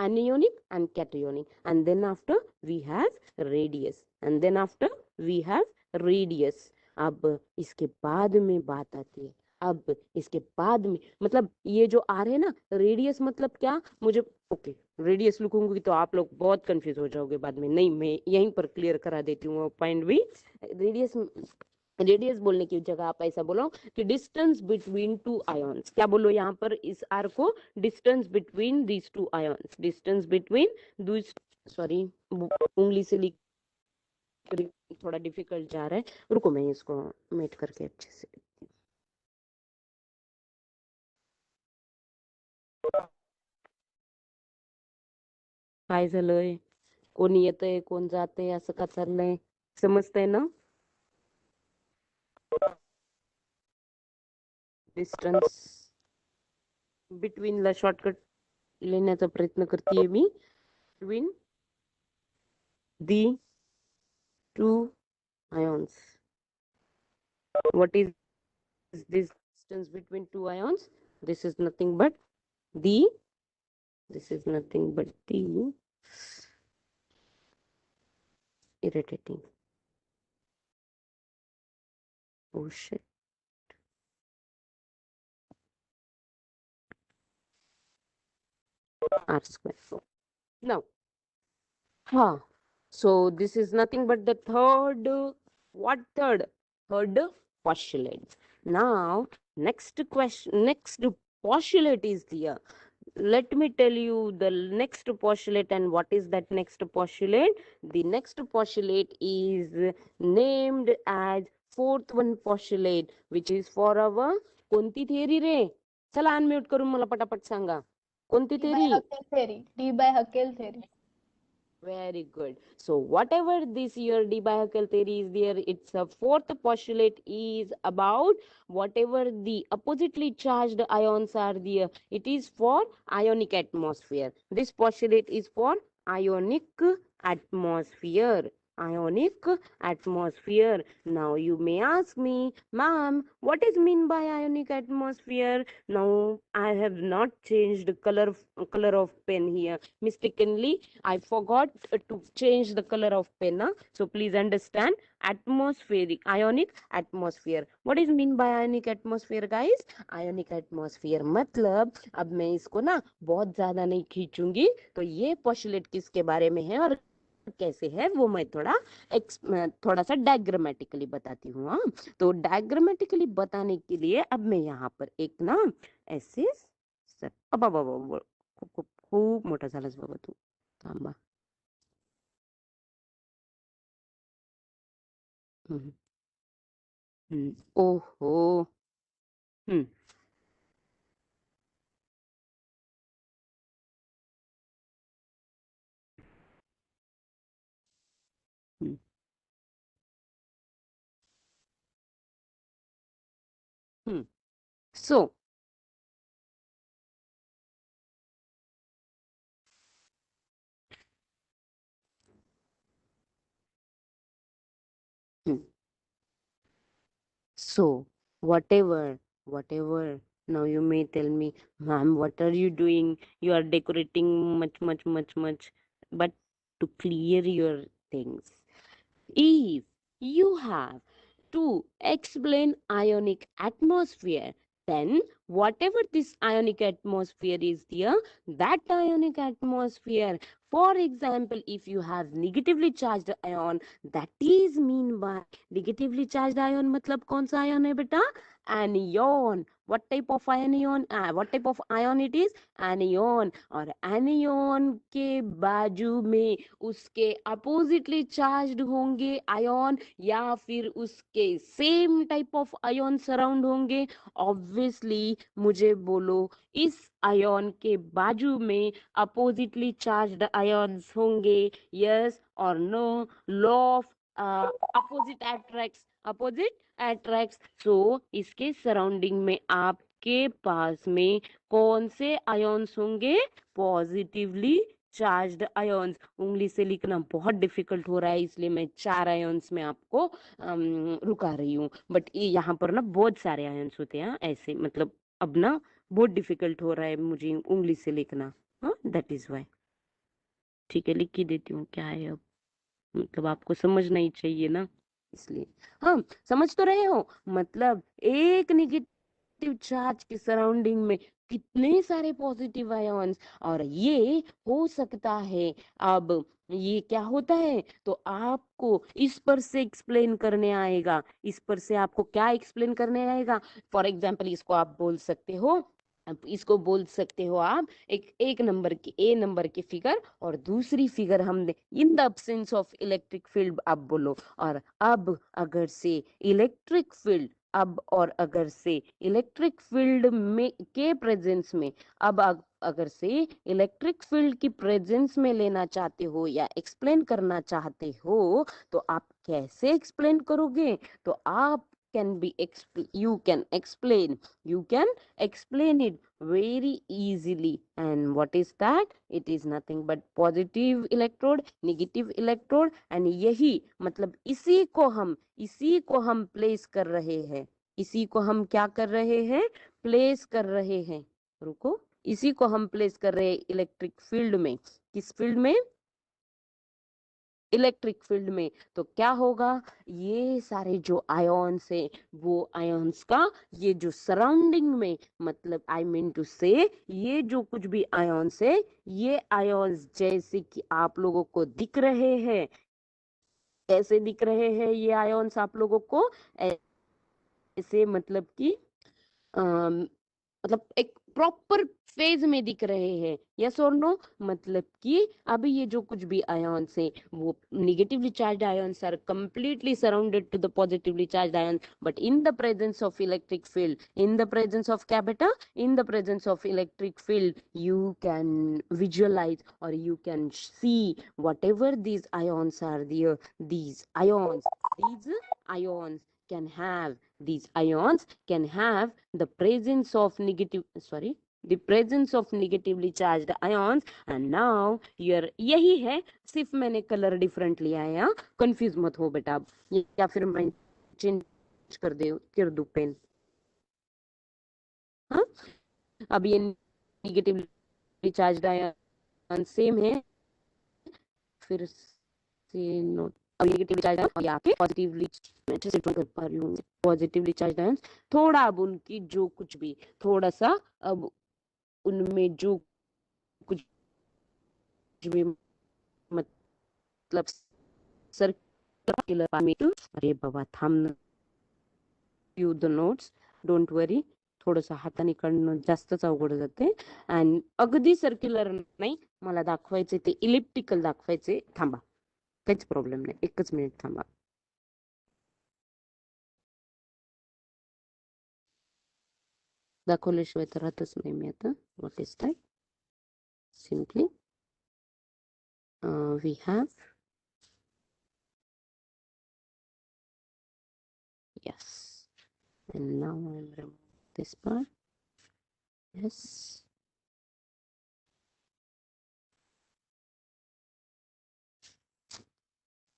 anionic and cationic. And then after we have radius, and then after we have radius. अब इसके बाद में बात आती है, अब इसके बाद में मतलब ये जो आ रहे हैं ना, रेडियस मतलब क्या? मुझे ओके, रेडियस लिखूंगी तो आप लोग बहुत कंफ्यूज हो जाओगे बाद में. नहीं, मैं यहीं पर क्लियर करा देती हूँ पॉइंट भी. रेडियस रेडियस बोलने की जगह आप ऐसा बोलो कि डिस्टेंस बिटवीन टू आयॉन्स. क्या बोलो यहाँ पर इस आर को? Distance between these two ions. Distance between this, sorry उंगली से लिख थोड़ा डिफिकल्ट जा रहा है, रुको मैं इसको मेट करके अच्छे से. काय झालंय? कोण येतंय, कोण जातंय, असं का चाललंय? समजतंय ना? डिस्टन्स बिटवीन ला शॉर्टकट लेण्याचा प्रयत्न करतेय मी. Between the two ions. What is this distance between two ions? This is nothing but the irritating. Oh shit. R square. Now, so this is nothing but the third. What third? Third postulate. Now, next question, next postulate is there. Let me tell you the next postulate. And what is that next postulate? The next postulate is named as fourth one postulate, which is for our कोणती theory रे? चला unmute करून मला पटापट सांगा. कोणती theory? Debye Huckel theory. Very good. So whatever this your Debye theory is there, its a fourth postulate is about whatever the oppositely charged ions are there. It is for ionic atmosphere. This postulate is for ionic atmosphere. Ionic atmosphere. Now you may ask me, ma'am, what is mean by ionic atmosphere? Now I have not changed the color of pen here. Mistakenly I forgot to change the color of pen. So please understand atmospheric, ionic atmosphere. What is mean by ionic atmosphere, guys? Ionic atmosphere मतलब अब मैं इसको ना बहुत ज्यादा नहीं खींचूंगी, तो ये पोस्टुलेट किसके बारे में है और कैसे है वो मैं थोड़ा सा डायग्रामेटिकली बताती हूँ। हाँ, तो डायग्रामेटिकली बताने के लिए अब मैं यहाँ पर एक ना ऐसे खूप मोठा झालास बाबा तू, थांबा. हम्म, ओहो. हम्म, हम्म, हम्म. सो So, whatever. Now you may tell me, ma'am, what are you doing? You are decorating much. But to clear your things, if you have to explain ionic atmosphere, then whatever this ionic atmosphere is there, that ionic atmosphere, for example, if you have negatively charged ion, that is mean by negatively charged ion मतलब कौन सा ion है बेटा? Anion. What type of anion? What type of ion it is? Anion. और anion के बाजू में उसके अपोजिटली चार्ज्ड होंगे आयन या फिर उसके same type of ion surround होंगे. ऑब्वियसली मुझे बोलो, इस आयन के बाजू में अपोजिटली चार्ज्ड आयन्स होंगे, यस और no? Law of opposite attracts. So इसके सराउंडिंग में आपके पास में कौन से आयन्स होंगे? Positively charged ions. उंगली से लिखना बहुत डिफिकल्ट हो रहा है, इसलिए मैं 4 आयन्स में आपको रुका रही हूँ. बट यहाँ पर ना बहुत सारे आयन्स होते हैं ऐसे, मतलब अब ना बहुत डिफिकल्ट हो रहा है मुझे उंगली से लिखना. हाँ, दैट इज वाई. ठीक है, लिख ही देती हूँ, क्या है अब, मतलब आपको समझना ही चाहिए ना, इसलिए. हाँ, समझ तो रहे हो? मतलब एक नेगेटिव चार्ज के सराउंडिंग में कितने सारे पॉजिटिव आयन्स, और ये हो सकता है. अब ये क्या होता है, तो आपको इस पर से एक्सप्लेन करने आएगा. इस पर से आपको क्या एक्सप्लेन करने आएगा? फॉर एग्जाम्पल इसको आप बोल सकते हो, अब इसको बोल सकते हो आप एक नंबर की ए नंबर की फिगर और दूसरी फिगर हमने in the absence of electric field आप बोलो. और अब अगर से इलेक्ट्रिक फील्ड अब और अगर से इलेक्ट्रिक फील्ड में के प्रेजेंस में, अब अगर से इलेक्ट्रिक फील्ड की प्रेजेंस में लेना चाहते हो या एक्सप्लेन करना चाहते हो, तो आप कैसे एक्सप्लेन करोगे? तो आप can be you can explain, you can explain it very easily. And what is that? It is nothing but positive electrode, negative electrode. and यही मतलब इसी को हम प्लेस कर रहे हैं. इसी को हम क्या कर रहे हैं? प्लेस कर रहे हैं. रुको, इसी को हम प्लेस कर रहे हैं इलेक्ट्रिक फील्ड में. किस फील्ड में? इलेक्ट्रिक फील्ड में. तो क्या होगा, ये सारे जो आयन्स है, वो आयन्स का ये जो सराउंडिंग में, मतलब आई मीन टू से ये जो कुछ भी आयन्स है, ये आयन्स जैसे कि आप लोगों को दिख रहे हैं, कैसे दिख रहे हैं ये आयन्स आप लोगों को? ऐसे मतलब कि मतलब एक प्रॉपर फेज में दिख रहे हैं, यस और नो। मतलब कि अभी ये जो कुछ भी आयन्स है वो negatively charged ions are completely surrounded to the positively charged ions, but in the presence of electric field, in the presence of क्या बेटा, in the presence of electric field, you can visualize or you can see whatever these ions are there, these ions can have, these ions can have the presence of negative, sorry, the presence of negatively charged ions. And now your यही है, सिर्फ मैंने colour different लिया है, यहाँ confuse मत हो बेटा। या फिर मैं चेंज कर दूं पेन। हाँ, अब ये नेगेटिवली चार्ज्ड आयन सेम है, फिर से नोट, अब नेगेटिवली चार्ज आयन और ये आपके पॉजिटिवली, मैं अच्छे से कर पा रही हूँ, पॉजिटिवली चार्ज आयन थोड़ा अब उनकी जो कुछ भी थोड़ा सा अब उनमें जो कुछ भी मतलब सर्कुलर में, अरे बाबा थांब, you the notes, don't worry, थोडंसं हाताने काढणं जास्तच अवघड जाते. अँड अगदी सर्क्युलर नाही मला दाखवायचे, ते इलिप्टिकल दाखवायचे. थांबा, काहीच प्रॉब्लेम नाही, एकच मिनिट थांबा. दाखवल्याशिवाय तर राहतच नाही मी आता. What is that? Simply we have, yes, and now I'm remove this part. Yes,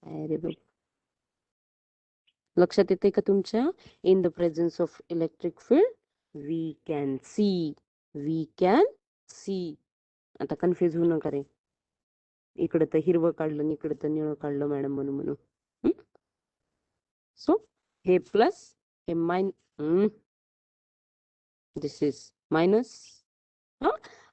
अरे बाबा, लक्षात येते का तुमच्या? In the presence of electric field we can see. आता कन्फ्युज होऊ नका रे, इकडे तर हिरवं काढलं आणि इकडे तर निळं काढलं मॅडम म्हणून म्हणून. सो हे प्लस, हे this is minus.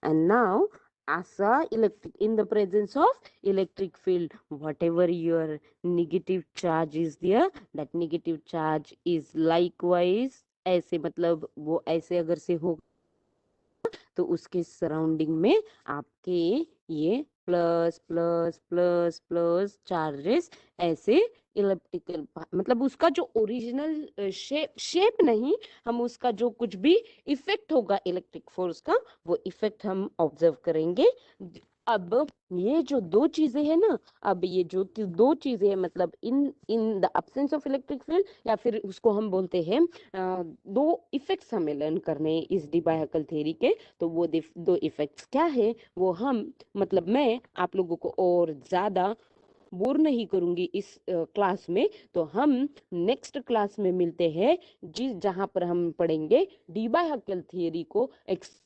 And now as a electric, in the presence of electric field, whatever your negative charge is there, that negative charge is likewise ऐसे, मतलब वो ऐसे अगर से हो तो उसके सराउंडिंग में आपके ये plus plus plus plus charges ऐसे इलेक्ट्रिकल, मतलब उसका जो ओरिजिनल शेप नहीं, हम उसका जो कुछ भी इफेक्ट होगा इलेक्ट्रिक फोर्स का, वो इफेक्ट हम ऑब्जर्व करेंगे. अब ये जो दो चीजें है ना, अब ये जो दो चीजें है, मतलब in in the absence of electric field, या फिर उसको हम बोलते हैं दो इफेक्ट्स हमें लर्न करने इस डिबाय हकल थ्योरी के. तो वो दो इफेक्ट्स क्या है वो हम, मतलब मैं आप लोगों को और ज्यादा बोर नहीं करूंगी इस क्लास में. तो हम नेक्स्ट क्लास में मिलते हैं, जहां पर हम पढ़ेंगे डीबाय हकल थियरी को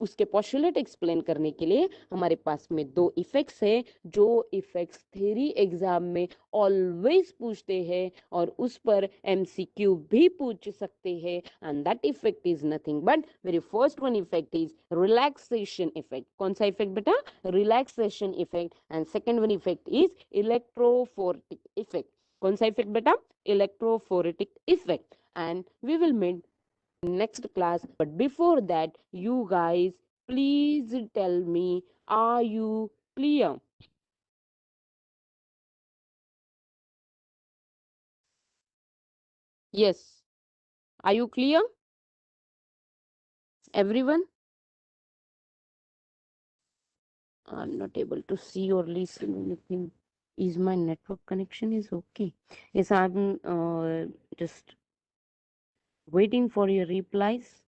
उसके पोस्टुलेट एक्सप्लेन करने के लिए. हमारे पास में दो इफेक्ट्स है, जो इफेक्ट्स थियरी एग्जाम में ऑलवेज पूछते हैं और उस पर एमसीक्यू भी पूछ सकते हैं. And that effect is nothing but, very first one effect is relaxation effect. कौन सा इफेक्ट बेटा? Relaxation effect. And second one effect is electrophoretic effect. कौन सा इफेक्ट बेटा? Electrophoretic effect. And we will meet next class, but before that you guys please tell me, are you clear? Yes, are you clear everyone? I'm not able to see or listen anything. Is my network connection is okay? Yes, I'm just waiting for your replies.